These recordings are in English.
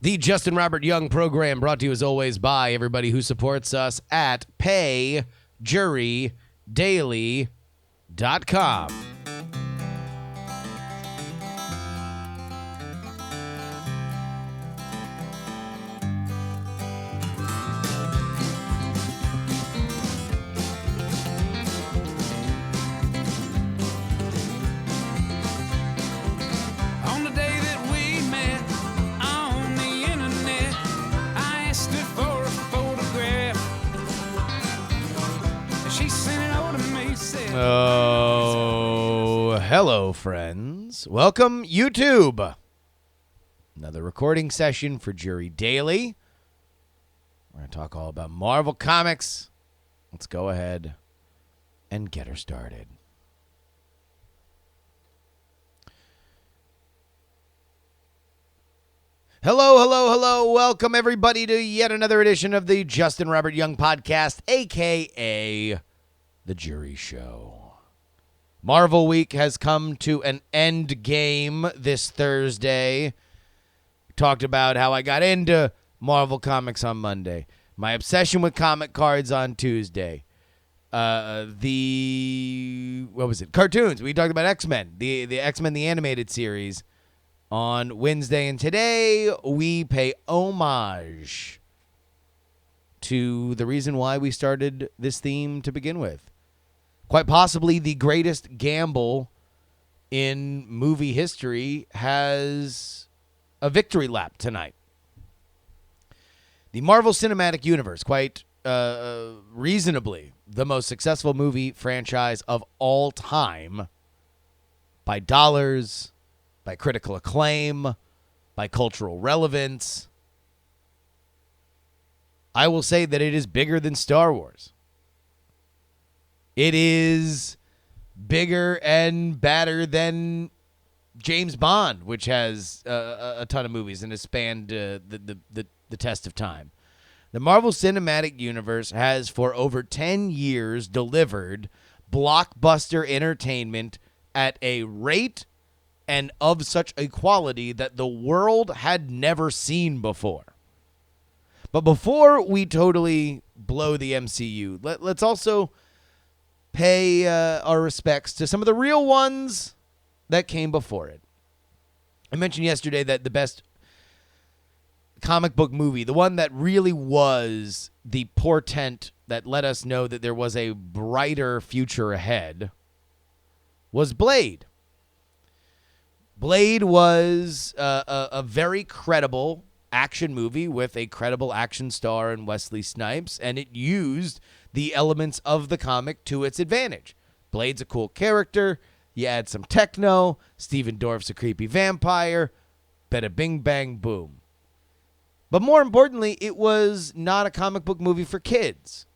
The Justin Robert Young program brought to you as always by everybody who supports us at payjurydaily.com. Oh, hello, friends. Welcome, YouTube. Another recording session for JuRY Daily. We're going to talk all about Marvel Comics. Let's go ahead and get her started. Hello. Welcome, everybody, to yet another edition of the Justin Robert Young podcast, a.k.a. The JuRY Show. Marvel Week has come to an end game this Thursday. Talked about how I got into Marvel Comics on Monday. My obsession with comic cards on Tuesday. Cartoons. We talked about X-Men. The X-Men, the animated series on Wednesday. And today we pay homage to the reason why we started this theme to begin with. Quite possibly the greatest gamble in movie history has a victory lap tonight. The Marvel Cinematic Universe, quite reasonably the most successful movie franchise of all time by dollars, by critical acclaim, by cultural relevance. I will say that it is bigger than Star Wars. It is bigger and badder than James Bond, which has a ton of movies and has spanned the test of time. The Marvel Cinematic Universe has, for over 10 years, delivered blockbuster entertainment at a rate and of such a quality that the world had never seen before. But before we totally blow the MCU, let's also pay our respects to some of the real ones that came before it. I mentioned yesterday that the best comic book movie, the one that really was the portent that let us know that there was a brighter future ahead, was Blade. Blade was a very credible action movie with a credible action star in Wesley Snipes, and it used the elements of the comic to its advantage. Blade's a cool character. You add some techno. Steven Dorff's a creepy vampire. Bada bing, bang, boom. But more importantly, it was not a comic book movie for kids.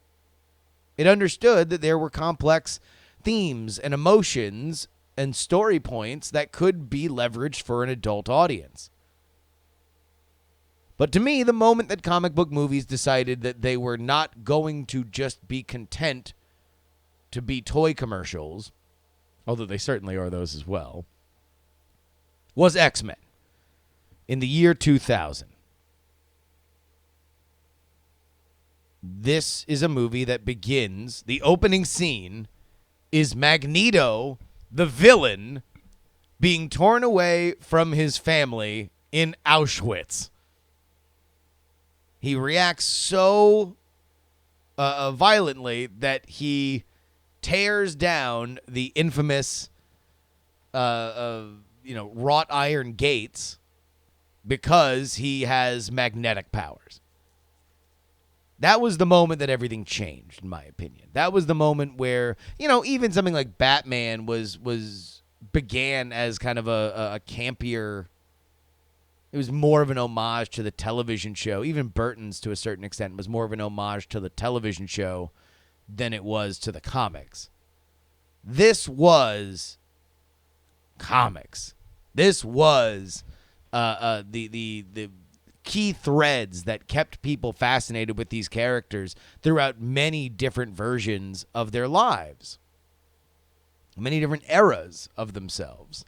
It understood that there were complex themes and emotions and story points that could be leveraged for an adult audience. But to me, the moment that comic book movies decided that they were not going to just be content to be toy commercials, although they certainly are those as well, was X-Men in the year 2000. This is a movie that begins, the opening scene is Magneto, the villain, being torn away from his family in Auschwitz. He reacts so violently that he tears down the infamous, wrought iron gates because he has magnetic powers. That was the moment that everything changed, in my opinion. That was the moment where, even something like Batman began as kind of a campier. It was more of an homage to the television show. Even Burton's, to a certain extent, was more of an homage to the television show than it was to the comics. This was comics. This was the key threads that kept people fascinated with these characters throughout many different versions of their lives, many different eras of themselves.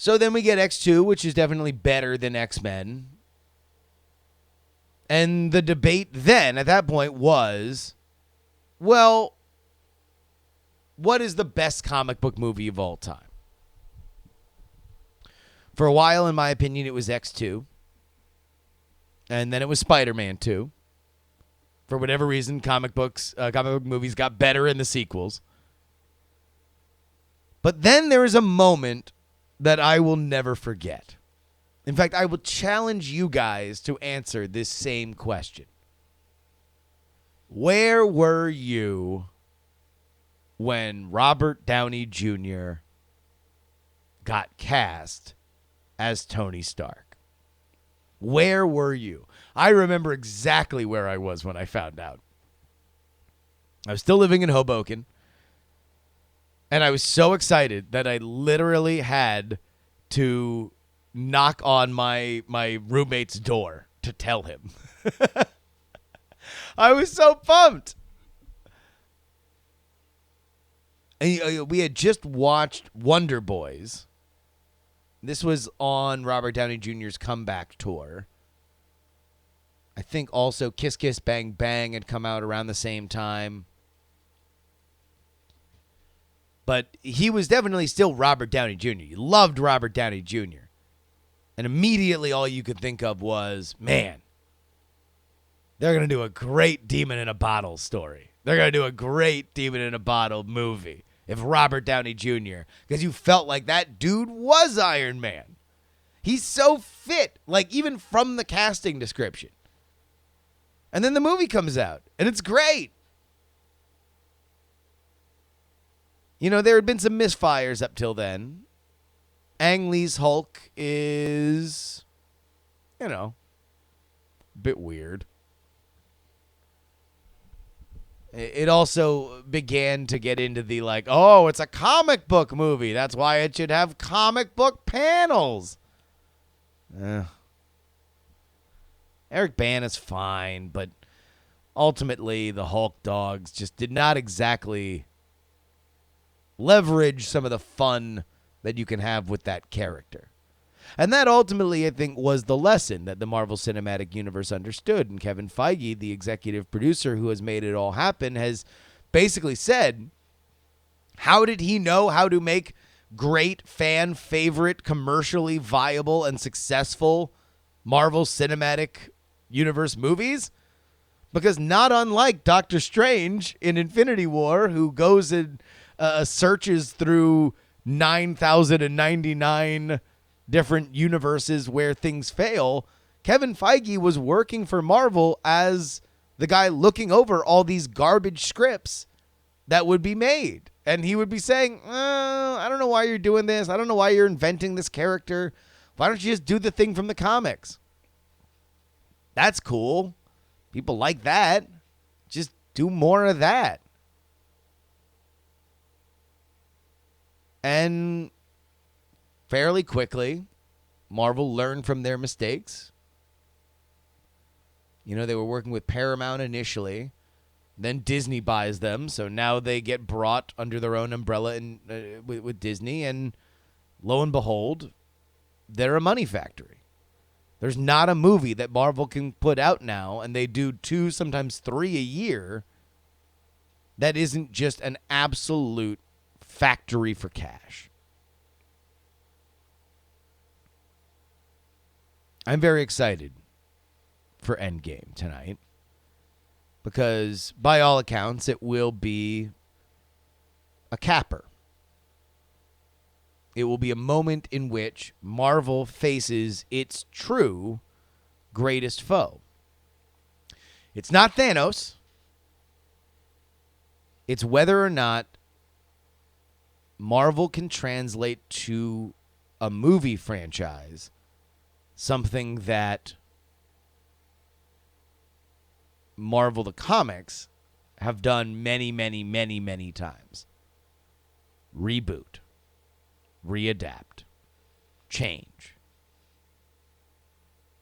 So then we get X2, which is definitely better than X-Men. And the debate then, at that point, was, well, what is the best comic book movie of all time? For a while, in my opinion, it was X2. And then it was Spider-Man 2. For whatever reason, comic book movies got better in the sequels. But then there is a moment that I will never forget. In fact, I will challenge you guys to answer this same question. Where were you when Robert Downey Jr. got cast as Tony Stark? Where were you? I remember exactly where I was when I found out. I was still living in Hoboken. And I was so excited that I literally had to knock on my roommate's door to tell him. I was so pumped. And we had just watched Wonder Boys. This was on Robert Downey Jr.'s comeback tour. I think also Kiss Kiss Bang Bang had come out around the same time. But he was definitely still Robert Downey Jr. You loved Robert Downey Jr. And immediately all you could think of was, man, they're going to do a great Demon in a Bottle story. They're going to do a great Demon in a Bottle movie if Robert Downey Jr., because you felt like that dude was Iron Man. He's so fit, like even from the casting description. And then the movie comes out, and it's great. You know, there had been some misfires up till then. Ang Lee's Hulk is, a bit weird. It also began to get into the it's a comic book movie. That's why it should have comic book panels. Eric Bana's fine, but ultimately the Hulk dogs just did not exactly leverage some of the fun that you can have with that character. And that ultimately, I think, was the lesson that the Marvel Cinematic Universe understood. And Kevin Feige, the executive producer who has made it all happen, has basically said, how did he know how to make great fan favorite, commercially viable and successful Marvel Cinematic Universe movies? Because not unlike Doctor Strange in Infinity War, who goes and searches through 9,099 different universes where things fail, Kevin Feige was working for Marvel as the guy looking over all these garbage scripts that would be made. And he would be saying, I don't know why you're doing this. I don't know why you're inventing this character. Why don't you just do the thing from the comics? That's cool. People like that. Just do more of that. And fairly quickly, Marvel learned from their mistakes. You know, they were working with Paramount initially. Then Disney buys them, so now they get brought under their own umbrella with Disney, and lo and behold, they're a money factory. There's not a movie that Marvel can put out now, and they do 2, sometimes 3 a year, that isn't just an absolute factory for cash. I'm very excited for Endgame tonight because, by all accounts, it will be a capper. It will be a moment in which Marvel faces its true greatest foe. It's not Thanos. It's whether or not Marvel can translate to a movie franchise something that Marvel the comics have done many, many, many, many times. Reboot. Readapt. Change.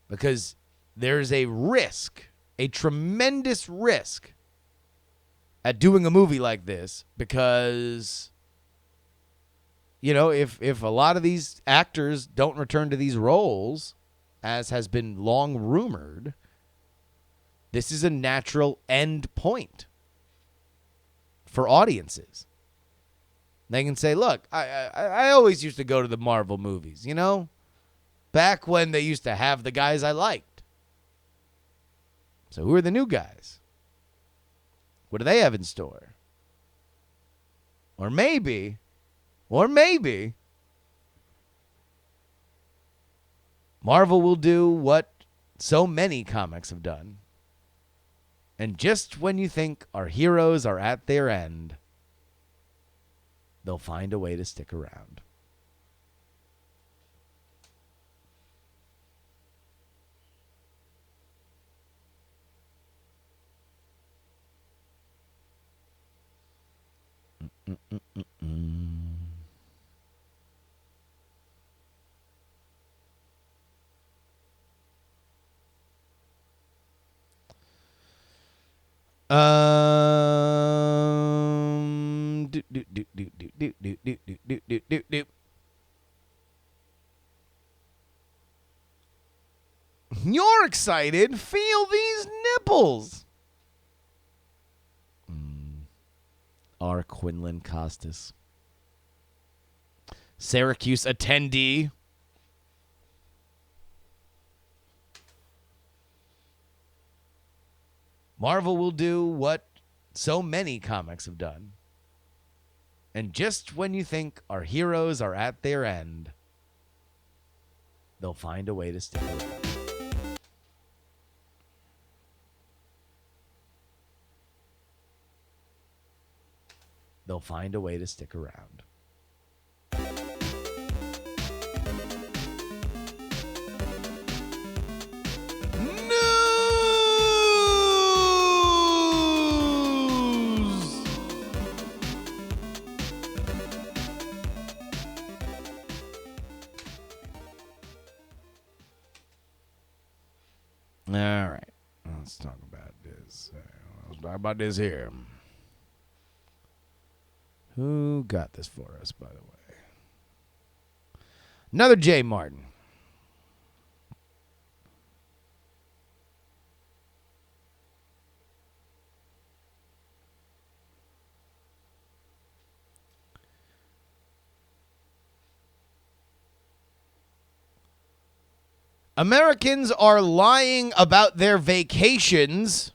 Because there's a risk, a tremendous risk at doing a movie like this because if a lot of these actors don't return to these roles, as has been long rumored, this is a natural end point for audiences. They can say, look, I always used to go to the Marvel movies, back when they used to have the guys I liked. So who are the new guys? What do they have in store? Or maybe, Marvel will do what so many comics have done. And just when you think our heroes are at their end, they'll find a way to stick around. You're excited. Feel these nipples. R. Quinlan Costas. Syracuse attendee. Marvel will do what so many comics have done. And just when you think our heroes are at their end, they'll find a way to stick around. They'll find a way to stick around. All right, let's talk about this. Let's talk about this here. Who got this for us, by the way? Another J. Martin. Americans are lying about their vacations.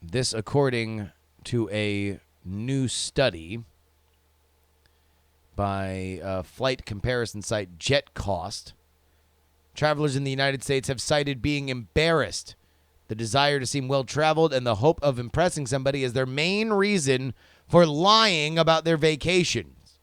This according to a new study by flight comparison site JetCost. Travelers in the United States have cited being embarrassed, the desire to seem well-traveled, and the hope of impressing somebody as their main reason for lying about their vacations.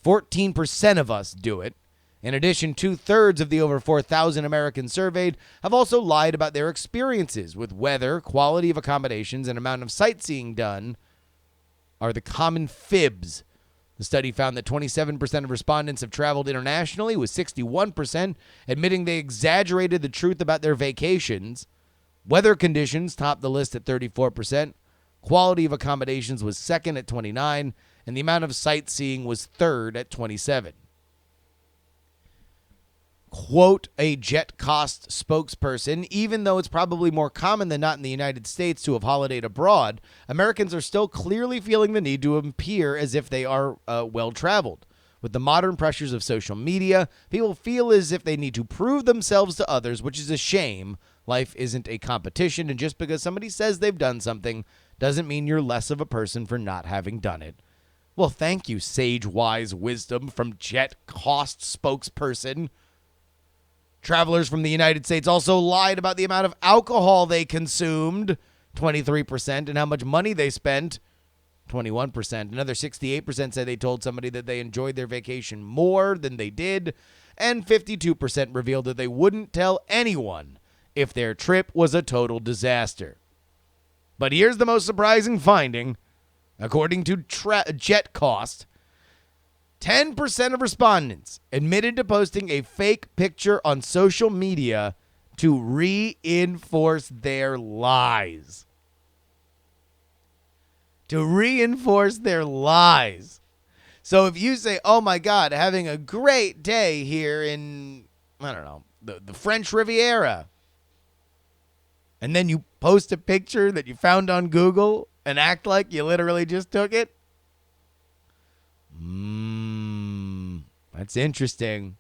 14% of us do it. In addition, 2/3 of the over 4,000 Americans surveyed have also lied about their experiences with weather, quality of accommodations, and amount of sightseeing done are the common fibs. The study found that 27% of respondents have traveled internationally, with 61% admitting they exaggerated the truth about their vacations. Weather conditions topped the list at 34%. Quality of accommodations was second at 29%, and the amount of sightseeing was third at 27%. Quote a JetCost spokesperson, even though it's probably more common than not in the United States to have holidayed abroad, Americans are still clearly feeling the need to appear as if they are well-traveled. With the modern pressures of social media, people feel as if they need to prove themselves to others, which is a shame. Life isn't a competition, and just because somebody says they've done something doesn't mean you're less of a person for not having done it. Well, thank you, sage wise wisdom from JetCost spokesperson. Travelers from the United States also lied about the amount of alcohol they consumed, 23%, and how much money they spent, 21%. Another 68% said they told somebody that they enjoyed their vacation more than they did, and 52% revealed that they wouldn't tell anyone if their trip was a total disaster. But here's the most surprising finding. According to JetCost, 10% of respondents admitted to posting a fake picture on social media to reinforce their lies. To reinforce their lies. So if you say, oh my God, having a great day here in, I don't know, the French Riviera, and then you post a picture that you found on Google and act like you literally just took it, that's interesting.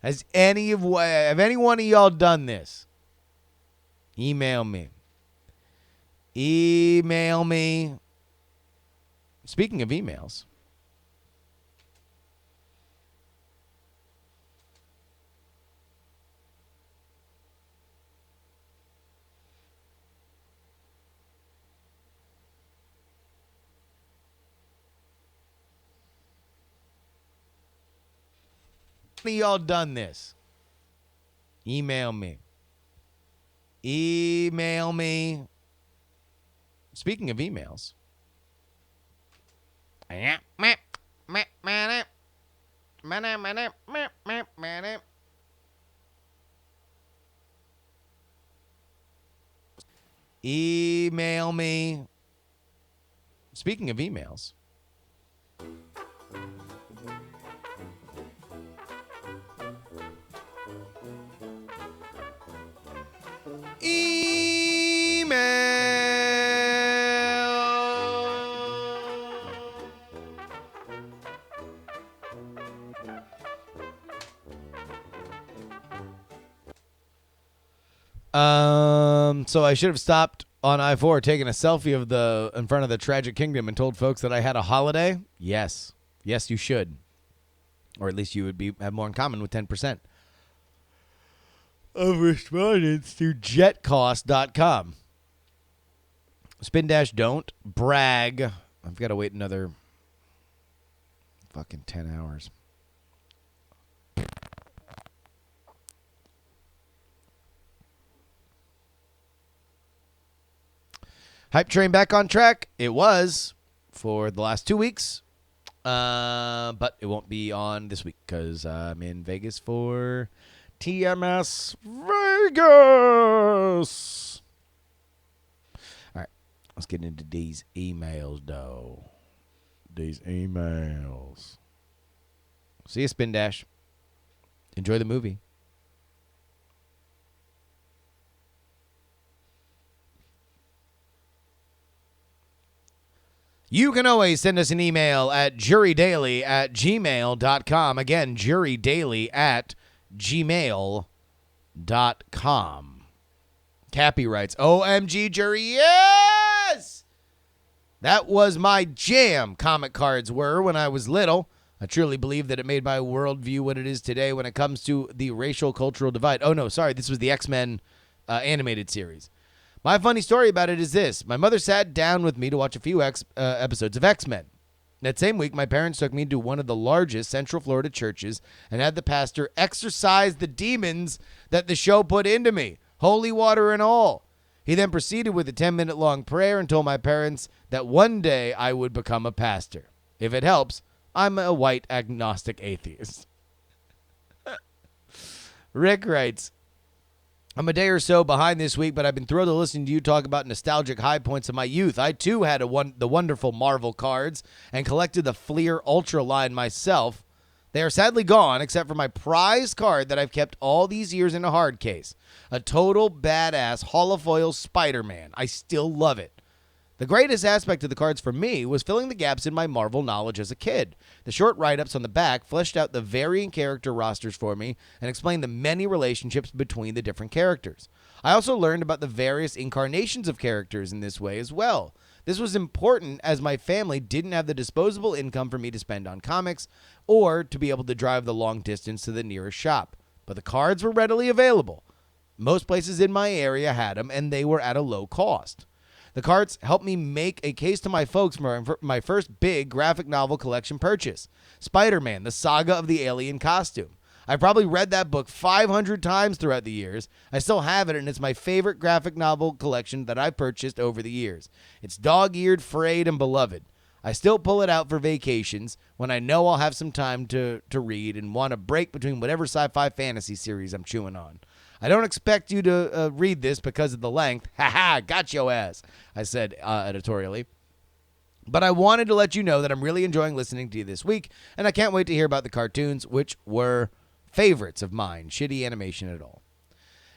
Have any one of y'all done this? Email me. Speaking of emails, how many of y'all done this? Email me. Speaking of emails. Email me. Speaking of emails. So I should have stopped on I-4, taken a selfie in front of the Tragic Kingdom and told folks that I had a holiday. Yes, you should, or at least you would have more in common with 10% of respondents through jetcost.com. Spin dash don't brag. I've got to wait another fucking 10 hours. Hype train back on track. It was for the last 2 weeks, but it won't be on this week because I'm in Vegas for TMS Vegas. All right, let's get into these emails, though. These emails. See you, Spin Dash. Enjoy the movie. You can always send us an email at jurydaily@gmail.com. Again, jurydaily@gmail.com. Cappy writes, OMG, Jury, yes! That was my jam, comic cards were, when I was little. I truly believe that it made my worldview what it is today when it comes to the racial cultural divide. Oh, no, sorry, this was the X-Men animated series. My funny story about it is this. My mother sat down with me to watch a few episodes of X-Men. That same week, my parents took me to one of the largest Central Florida churches and had the pastor exorcise the demons that the show put into me, holy water and all. He then proceeded with a 10-minute-long prayer and told my parents that one day I would become a pastor. If it helps, I'm a white agnostic atheist. Rick writes, I'm a day or so behind this week, but I've been thrilled to listen to you talk about nostalgic high points of my youth. I, too, had the wonderful Marvel cards and collected the Fleer Ultra line myself. They are sadly gone, except for my prized card that I've kept all these years in a hard case. A total badass holofoil Spider-Man. I still love it. The greatest aspect of the cards for me was filling the gaps in my Marvel knowledge as a kid. The short write-ups on the back fleshed out the varying character rosters for me and explained the many relationships between the different characters. I also learned about the various incarnations of characters in this way as well. This was important as my family didn't have the disposable income for me to spend on comics or to be able to drive the long distance to the nearest shop. But the cards were readily available. Most places in my area had them, and they were at a low cost. The cards helped me make a case to my folks for my first big graphic novel collection purchase, Spider-Man, the Saga of the Alien Costume. I've probably read that book 500 times throughout the years. I still have it, and it's my favorite graphic novel collection that I've purchased over the years. It's dog-eared, frayed, and beloved. I still pull it out for vacations when I know I'll have some time to read and want a break between whatever sci-fi fantasy series I'm chewing on. I don't expect you to read this because of the length. Ha ha, got your ass, I said editorially. But I wanted to let you know that I'm really enjoying listening to you this week, and I can't wait to hear about the cartoons, which were favorites of mine. Shitty animation at all.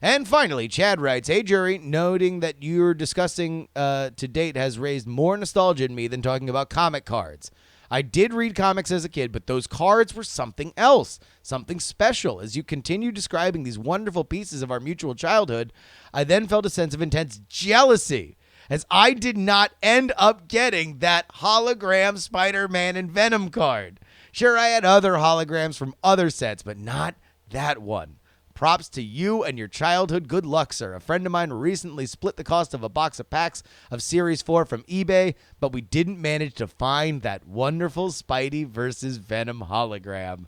And finally, Chad writes, "Hey, JuRY, noting that you're discussing to date has raised more nostalgia in me than talking about comic cards. I did read comics as a kid, but those cards were something else, something special. As you continue describing these wonderful pieces of our mutual childhood, I then felt a sense of intense jealousy, as I did not end up getting that hologram Spider-Man and Venom card. Sure, I had other holograms from other sets, but not that one. Props to you and your childhood. Good luck, sir. A friend of mine recently split the cost of a box of packs of Series 4 from eBay, but we didn't manage to find that wonderful Spidey versus Venom hologram.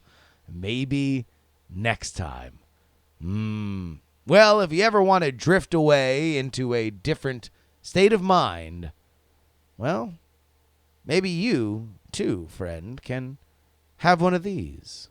Maybe next time." Well, if you ever want to drift away into a different state of mind, well, maybe you, too, friend, can have one of these.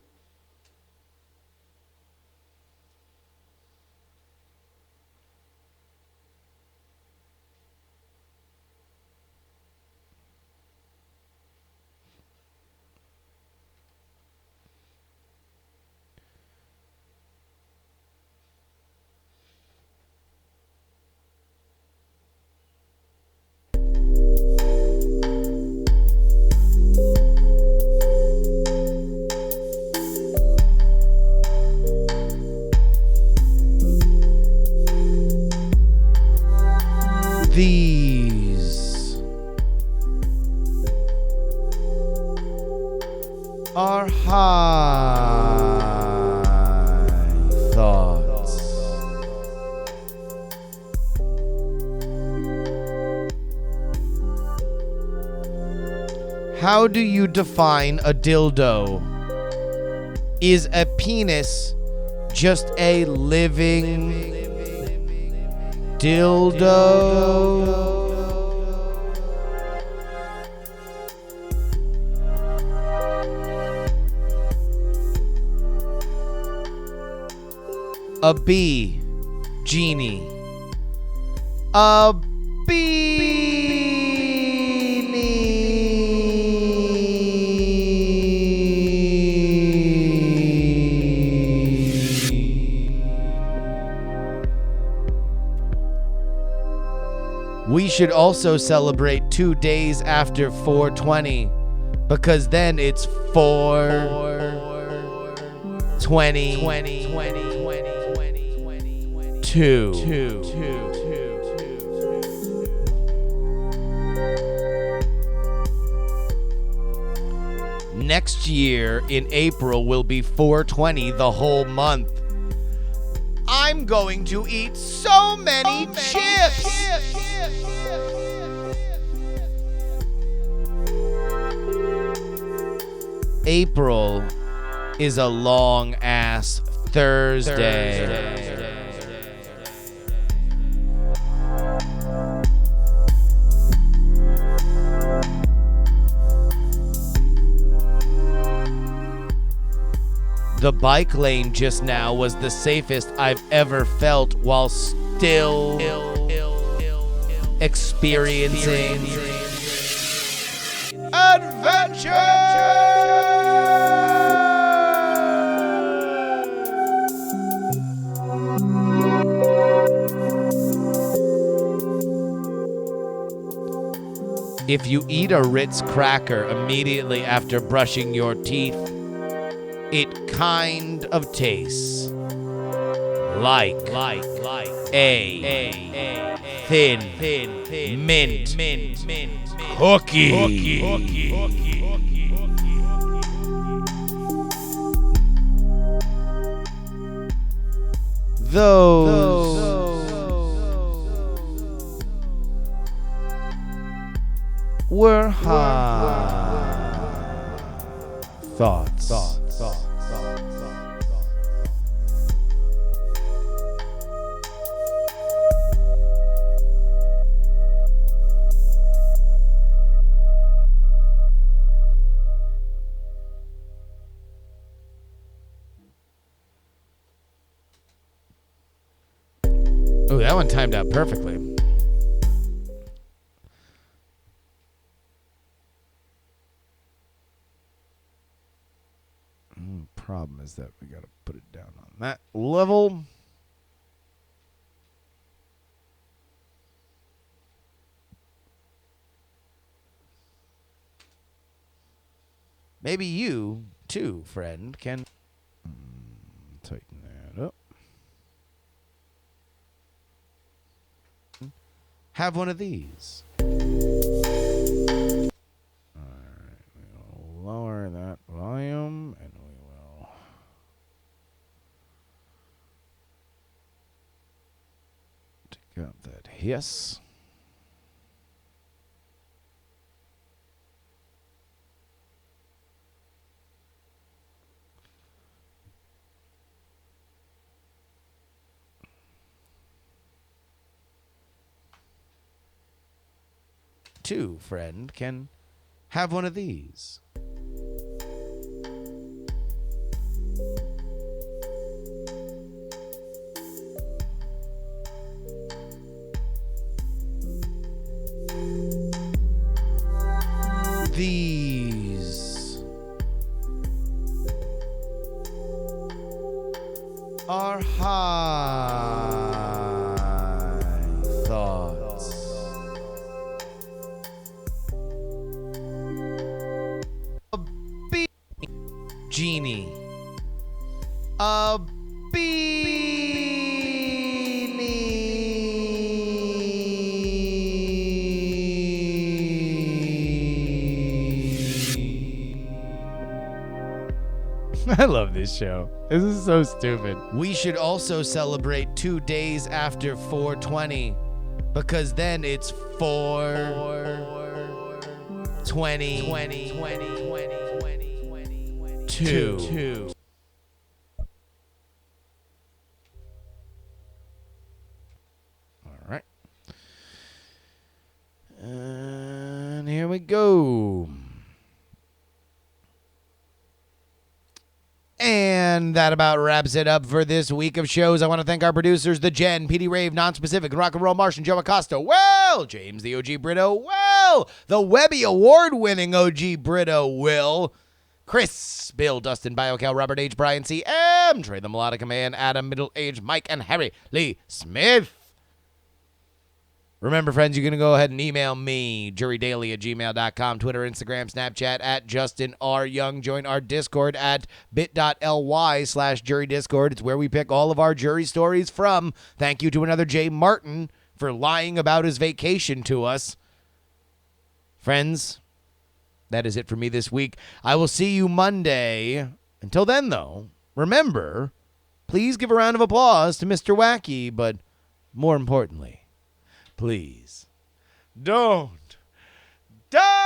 These are high thoughts. How do you define a dildo? Is a penis just a living dildo? A bee genie. A We should also celebrate 2 days after 420, because then it's 4/20/22. Next year in April will be 4/20 the whole month. I'm going to eat so many chips. April is a long ass Thursday. The bike lane just now was the safest I've ever felt while still experiencing adventure. If you eat a Ritz cracker immediately after brushing your teeth, it kind of tastes like a thin mint cookie. Those were high thoughts. Oh, that one timed out perfectly. problem is that we got to put it down on that level. Maybe you, too, friend, can tighten that up. Have one of these. Alright, we'll lower that volume, and we will take out that hiss. Too, friend, can have one of these. These are high thoughts. A genie. A I love this show. This is so stupid. We should also celebrate 2 days after 420 because then it's 4/20/22. All right. And here we go. And that about wraps it up for this week of shows. I want to thank our producers, The Jen, PD Rave, Non-Specific, Rock and Roll Martian, Joe Acosta, well, James the OG Brito, well, the Webby Award-winning OG Brito, Will, Chris, Bill, Dustin, BioCal, Robert H., Brian C., M., Trey the Melodica Man, Adam, Middle-Aged Mike, and Harry Lee Smith. Remember, friends, you're going to go ahead and email me, jurydaily@gmail.com, Twitter, Instagram, Snapchat, @JustinRYoung. Join our Discord at bit.ly/jurydiscord. It's where we pick all of our jury stories from. Thank you to another Jay Martin for lying about his vacation to us. Friends, that is it for me this week. I will see you Monday. Until then, though, remember, please give a round of applause to Mr. Wacky, but more importantly, please don't die.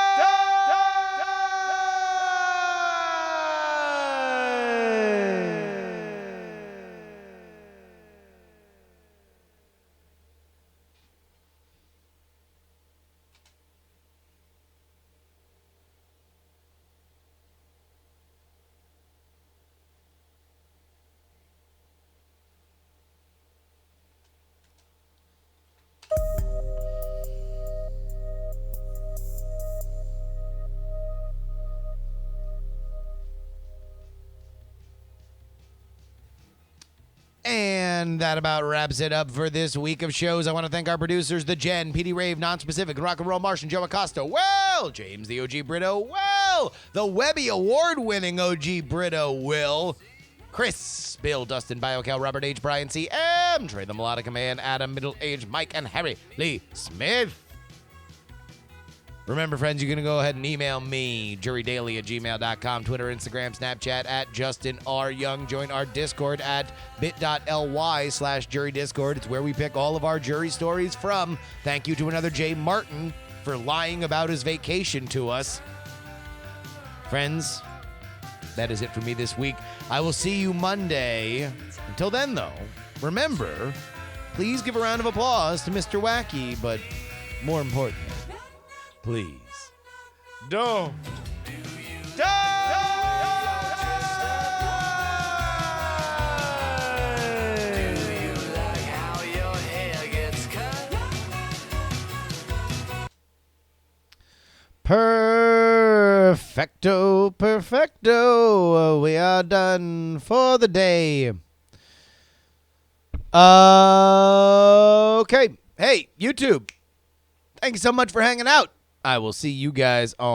And that about wraps it up for this week of shows. I want to thank our producers, The Jen, PD Rave, Non-Specific, Rock and Roll Martian, Joe Acosta, well, James the OG Brito, well, the Webby Award-winning OG Brito, Will, Chris, Bill, Dustin, BioCal, Robert H., Brian C., M., Trey the Melodica Man, Adam, Middle-Aged Mike, and Harry Lee Smith. Remember, friends, you're going to go ahead and email me, jurydaily@gmail.com, Twitter, Instagram, Snapchat, @JustinRYoung. Join our Discord at bit.ly/jurydiscord. It's where we pick all of our jury stories from. Thank you to another Jay Martin for lying about his vacation to us. Friends, that is it for me this week. I will see you Monday. Until then, though, remember, please give a round of applause to Mr. Wacky, but more importantly, please don't die. Do you like how your hair gets cut? Perfect. Perfecto. We are done for the day. Okay. Hey, YouTube. Thank you so much for hanging out. I will see you guys on